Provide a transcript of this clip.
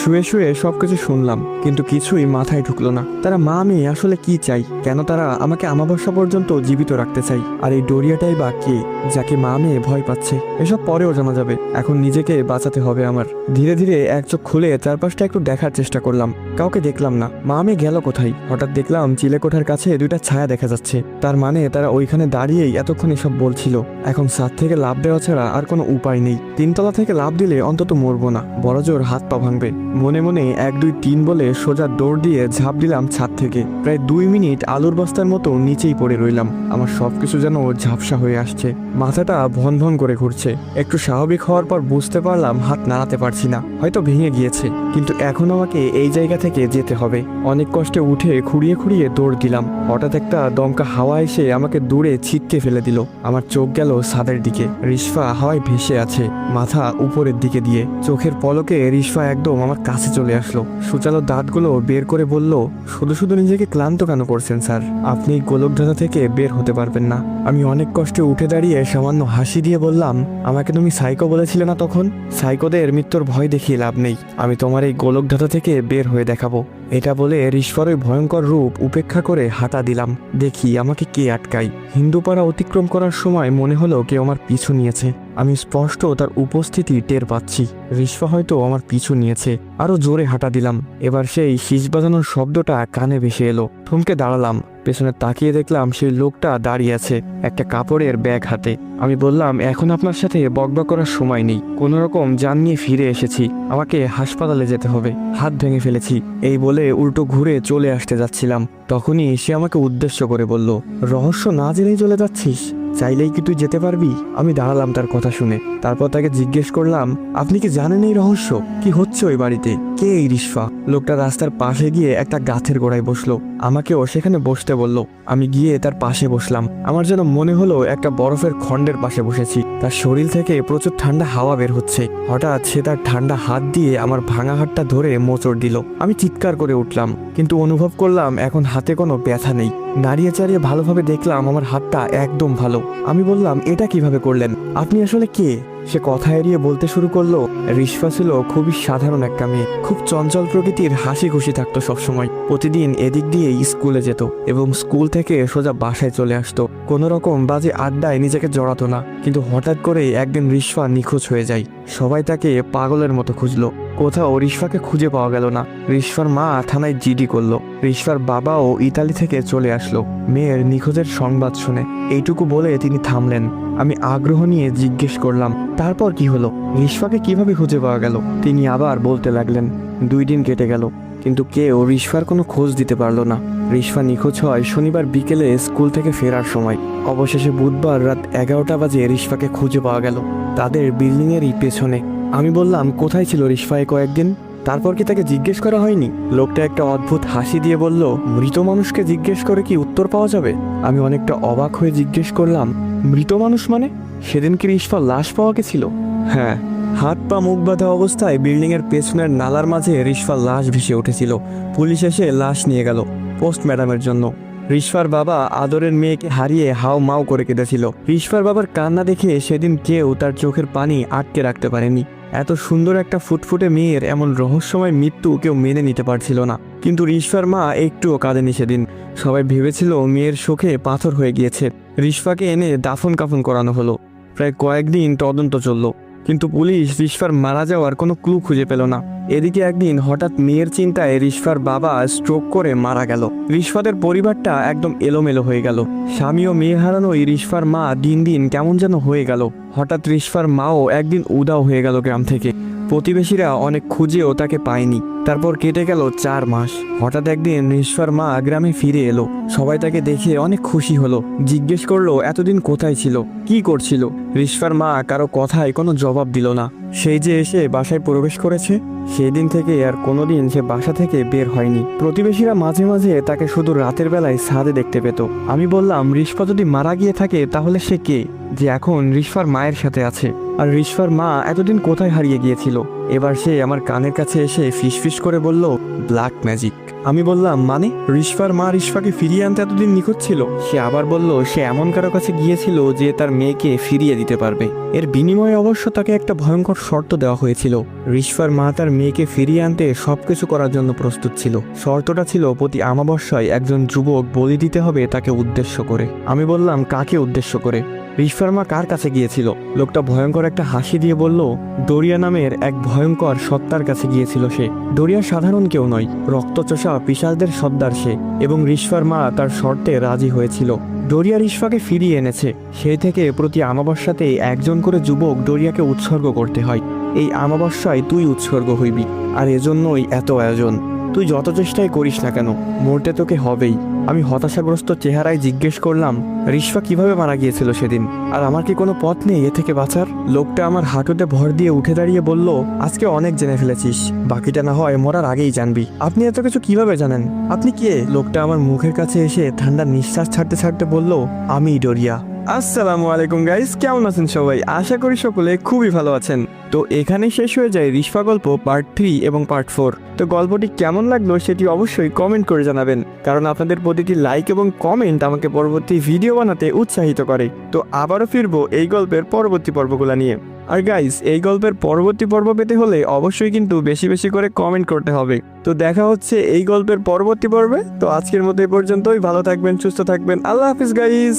শুয়ে শুয়ে সবকিছু শুনলাম, কিন্তু কিছুই মাথায় ঢুকলো না। তারা মা মেয়ে আসলে কি চাই, কেন তারা আমাকে আমাবস্যা পর্যন্ত জীবিত রাখতে চাই, আর এই ডোরিয়াটাই বা কে যাকে মা মেয়ে ভয় পাচ্ছে? এসব পরেও জানা যাবে, এখন নিজেকে বাঁচাতে হবে আমার। ধীরে ধীরে এক চোখ খুলে চারপাশটা একটু দেখার চেষ্টা করলাম, কাউকে দেখলাম না। মা মেয়ে গেল কোথায়? হঠাৎ দেখলাম চিলেকোঠার কাছে দুইটা ছায়া দেখা যাচ্ছে। তার মানে তারা ওইখানে দাঁড়িয়েই এতক্ষণ এসব বলছিল। এখন ছাদ থেকে লাফ দেওয়া ছাড়া আর কোনো উপায় নেই। তিনতলা থেকে লাফ দিলে অন্তত মরবো না, বড়জোর হাত পা ভাঙবে। মনে মনে 1 2 3 বলে সোজা দৌড় দিয়ে ঝাঁপ দিলাম ছাদ থেকে। প্রায় 2 মিনিট আলুর বস্তার মতো নিচেই পড়ে রইলাম। আমার সবকিছু যেন ঝাপসা হয়ে আসছে, মাথাটা ভন ভন করে ঘুরছে। একটু স্বাভাবিক হওয়ার পর বুঝতে পারলাম হাত নাড়াতে পারছি না, হয়তো ভেঙে গিয়েছে। কিন্তু এখন আমাকে এই জায়গা থেকে যেতে হবে। অনেক কষ্টে উঠে খুঁড়িয়ে খুঁড়িয়ে দৌড় দিলাম। হঠাৎ একটা দমকা হাওয়া এসে আমাকে দূরে ছিটকে ফেলে দিল। আমার চোখ গেল ছাদের দিকে। রিশফা হাওয়ায় ভেসে আছে, মাথা উপরের দিকে দিয়ে। চোখের পলকে রিশফা একদম আমার কাছে চলে আসলো। সূচালো দাঁতগুলো বের করে বলল, শুধু শুধু নিজেকে ক্লান্ত কেন করছেন স্যার? আপনি গোলকধাঁধা থেকে বের হতে পারবেন না। আমি অনেক কষ্টে উঠে দাঁড়িয়ে সামান্য হাসি দিয়ে বললাম, আমাকে তুমি সাইকো বলেছিলে না তখন? সাইকোদের মৃত্যুর ভয় দেখিয়ে লাভ নেই, আমি তোমার এই গোলকধাঁধা থেকে বের হয়ে দেখাবো। এটা বলে রিশফার ওই ভয়ঙ্কর রূপ উপেক্ষা করে হাঁটা দিলাম। দেখি আমাকে কে আটকাই। হিন্দুপাড়া অতিক্রম করার সময় মনে হলো কেউ আমার পিছু নিয়েছে। আমি স্পষ্ট তার উপস্থিতি টের পাচ্ছি। রিশফা হয়তো আমার পিছু নিয়েছে। আরো জোরে হাঁটা দিলাম। এবার সেই শীষ বাজানোর শব্দটা কানে ভেসে এলো। থমকে দাঁড়ালাম। পেছনে তাকিয়ে দেখলাম সেই লোকটা দাঁড়িয়ে আছে, একটা কাপড়ের ব্যাগ হাতে। আমি বললাম, এখন আপনার সাথে বকবক করার সময় নেই। কোনো রকম জান নিয়ে ফিরে এসেছি, আমাকে হাসপাতালে যেতে হবে, হাত ভেঙে ফেলেছি। এই বলে উল্টো ঘুরে চলে আসতে যাচ্ছিলাম, তখনই সে আমাকে উদ্দেশ্য করে বলল, রহস্য না জেনেই চলে যাচ্ছিস? চাইলেই কি তুই যেতে পারবি? আমি দাঁড়ালাম তার কথা শুনে। তারপর তাকে জিজ্ঞেস করলাম, আপনি কি জানেন এই রহস্য? কি হচ্ছে ওই বাড়িতে? কে এই রিশফা? লোকটা রাস্তার পাশে গিয়ে একটা গাছের গোড়ায় বসলো, আমাকেও সেখানে বসতে বলল। আমি গিয়ে তার পাশে বসলাম। আমার যেন মনে হলো একটা বরফের খণ্ডের পাশে বসেছি। তার শরীর থেকে প্রচুর ঠান্ডা হাওয়া বের হচ্ছে। হঠাৎ সে তার ঠান্ডা হাত দিয়ে আমার ভাঙা হাতটা ধরে মোচড় দিল। আমি চিৎকার করে উঠলাম, কিন্তু অনুভব করলাম এখন হাতে কোনো ব্যথা নেই। নাড়িয়ে চাড়িয়ে ভালোভাবে দেখলাম আমার হাতটা একদম ভালো। আমি বললাম, এটা কিভাবে করলেন? আপনি আসলে কে? সে কথা এড়িয়ে বলতে শুরু করলো, রিশফা ছিল খুবই সাধারণ একটা মেয়ে, খুব চঞ্চল প্রকৃতির, হাসি খুশি থাকতো সবসময়। প্রতিদিন এদিক দিয়ে স্কুলে যেত এবং স্কুল থেকে সোজা বাসায় চলে আসতো। কোনো রকম বাজে আড্ডায় নিজেকে জড়াতো না। কিন্তু হঠাৎ করে একদিন রিশফা নিখোঁজ হয়ে যায়। সবাই তাকে পাগলের মতো খুঁজলো, কোথাও রিশফাকে খুঁজে পাওয়া গেল না। রিশফার মা থানায় জিডি করলো। রিশফার বাবাও ইতালি থেকে চলে আসলো মেয়ের নিখোঁজের সংবাদ শুনে। এইটুকু বলে তিনি থামলেন। আমি আগ্রহ নিয়ে জিজ্ঞেস করলাম, তারপর কি হলো? রিশফাকে কিভাবে খুঁজে পাওয়া গেল? তিনি আবার বলতে লাগলেন, 2 দিন কেটে গেল, কিন্তু কেউ রিশফার কোনো খোঁজ দিতে পারলো না। রিশফা নিখোঁজ হয় শনিবার বিকেলে স্কুল থেকে ফেরার সময়। অবশেষে বুধবার রাত 11টা বাজে রিশফাকে খুঁজে পাওয়া গেল, তাদের বিল্ডিংয়েরই পেছনে। আমি বললাম, কোথায় ছিল রিশফা কয়েকদিন? তারপর কি তাকে জিজ্ঞেস করা হয়নি? লোকটা একটা অদ্ভুত হাসি দিয়ে বলল, মৃত মানুষকে জিজ্ঞেস করে কি উত্তর পাওয়া যাবে? আমি অনেকটা অবাক হয়ে জিজ্ঞেস করলাম, মৃত মানুষ মানে? সেদিন কি রিশফার লাশ পাওয়া গেছিল? হ্যাঁ, হাত পা মুখ বাঁধা অবস্থায় বিল্ডিংয়ের পেছনের নালার মাঝে রিশফার লাশ ভেসে উঠেছিল। পুলিশ এসে লাশ নিয়ে গেল পোস্টম্যাডামের জন্য। রিশফার বাবা আদরের মেয়েকে হারিয়ে হাও মাও করে কেঁদেছিল। রিশফার বাবার কান্না দেখে সেদিন কেউ তার চোখের পানি আটকে রাখতে পারেনি। এত সুন্দর একটা ফুটফুটে মেয়ের এমন রহস্যময় মৃত্যু কেউ মেনে নিতে পারছিল না। কিন্তু রিশফার মা একটুও কাঁদেনি সেদিন। সবাই ভেবেছিল মেয়ের শোকে পাথর হয়ে গিয়েছে। রিশফাকে এনে দাফন কাফন করানো হলো। প্রায় কয়েকদিন তদন্ত চলল, কিন্তু পুলিশ রিশফার মারা যাওয়ার কোনো ক্লু খুঁজে পেল না। এদিকে একদিন হঠাৎ মেয়ের চিন্তায় রিশফার বাবা স্ট্রোক করে মারা গেল। রিশফাদের পরিবারটা একদম এলোমেলো হয়ে গেল। স্বামী ও মেয়ে হারানোই রিশফার মা দিন দিন কেমন যেন হয়ে গেল। হঠাৎ রিশফার মাও একদিন উধাও হয়ে গেল গ্রাম থেকে। প্রতিবেশীরা অনেক খুঁজেও তাকে পায়নি। তারপর কেটে গেল 4 মাস। হঠাৎ একদিন রিশফার মা গ্রামে ফিরে এলো। সবাই তাকে দেখে অনেক খুশি হলো। জিজ্ঞেস করলো, এতদিন কোথায় ছিল, কি করছিল? রিশফার মা কারো কথায় কোনো জবাব দিল না। সেই যে এসে বাসায় প্রবেশ করেছে, সেই দিন থেকে আর কোনোদিন সে বাসা থেকে বের হয়নি। প্রতিবেশীরা মাঝে মাঝে তাকে শুধু রাতের বেলায় ছাদে দেখতে পেত। আমি বললাম, রিশফা যদি মারা গিয়ে থাকে তাহলে সে কে, যে এখন রিশফার মায়ের সাথে আছে? আর রিশফার মা এতদিন কোথায় হারিয়ে গিয়েছিল। এবার সে আমার কানের কাছে এসে ফিসফিস করে বলল, ব্ল্যাক ম্যাজিক। আমি বললাম, মানে? রিশফার মা রিশফাকে ফিরিয়ে আনতে এতদিন নিখোঁজ ছিল। সে আবার বলল সে এমন কারো কাছে গিয়েছিল যে তার মেয়েকে ফিরিয়ে দিতে পারবে। এর বিনিময়ে অবশ্য তাকে একটা ভয়ঙ্কর শর্ত দেওয়া হয়েছিল। রিশফার মা তার মেয়েকে ফিরিয়ে আনতে সবকিছু করার জন্য প্রস্তুত ছিল। শর্তটা ছিল প্রতি আমাবস্যায় একজন যুবক বলি দিতে হবে তাকে উদ্দেশ্য করে। আমি বললাম, কাকে উদ্দেশ্য করে? রিশফার মা কার কাছে গিয়েছিল? লোকটা ভয়ঙ্কর একটা হাসি দিয়ে বলল, ডোরিয়া নামের এক ভয়ঙ্কর সত্তার কাছে গিয়েছিল সে। ডোরিয়া সাধারণ কেউ নয়, রক্তচোষা পিশাচদের সর্দার সে। এবং রিশফার মা তার শর্তে রাজি হয়েছিল। ডোরিয়া রিশফাকে ফিরিয়ে এনেছে। সেই থেকে প্রতি আমাবস্যাতে একজন করে যুবক ডোরিয়াকে উৎসর্গ করতে হয়। এই আমাবস্যায় তুই উৎসর্গ হইবি, আর এজন্যই এত আয়োজন। তুই যত চেষ্টাই করিস না কেন, মরতে তোকে হবেই। আমি হতাশাগ্রস্ত চেহারায় জিজ্ঞেস করলাম, রিশফা কিভাবে মারা গিয়েছিল সেদিন? আর আমার কি কোনো পথ নেই এ থেকে বাঁচার? লোকটা আমার হাঁটুতে ভর দিয়ে উঠে দাঁড়িয়ে বলল, আজকে অনেক জেনে ফেলেছিস, বাকিটা না হয় মরার আগেই জানবি। আপনি এত কিছু কিভাবে জানেন? আপনি কে? লোকটা আমার মুখের কাছে এসে ঠান্ডা নিঃশ্বাস ছাড়তে ছাড়তে বলল, আমি ডোরিয়া। আসসালামু আলাইকুম গাইস, কেমন আছেন সবাই? আশা করি সকলে খুবই ভালো আছেন। তো এখানে শেষ হয়ে যায় রিশফা গল্প পার্ট 3 এবং পার্ট 4। তো গল্পটি কেমন লাগলো সেটি অবশ্যই কমেন্ট করে জানাবেন, কারণ আপনাদের প্রতিটি লাইক এবং কমেন্ট আমাকে পরবর্তী ভিডিও বানাতে উৎসাহিত করে। তো আবারও ফিরবো এই গল্পের পরবর্তী পর্বগুলো নিয়ে। আর গাইস, এই গল্পের পরবর্তী পর্ব পেতে হলে অবশ্যই কিন্তু বেশি বেশি করে কমেন্ট করতে হবে। তো দেখা হচ্ছে এই গল্পের পরবর্তী পর্বে। তো আজকের মতো এই পর্যন্তই। ভালো থাকবেন, সুস্থ থাকবেন। আল্লাহ হাফিজ গাইস।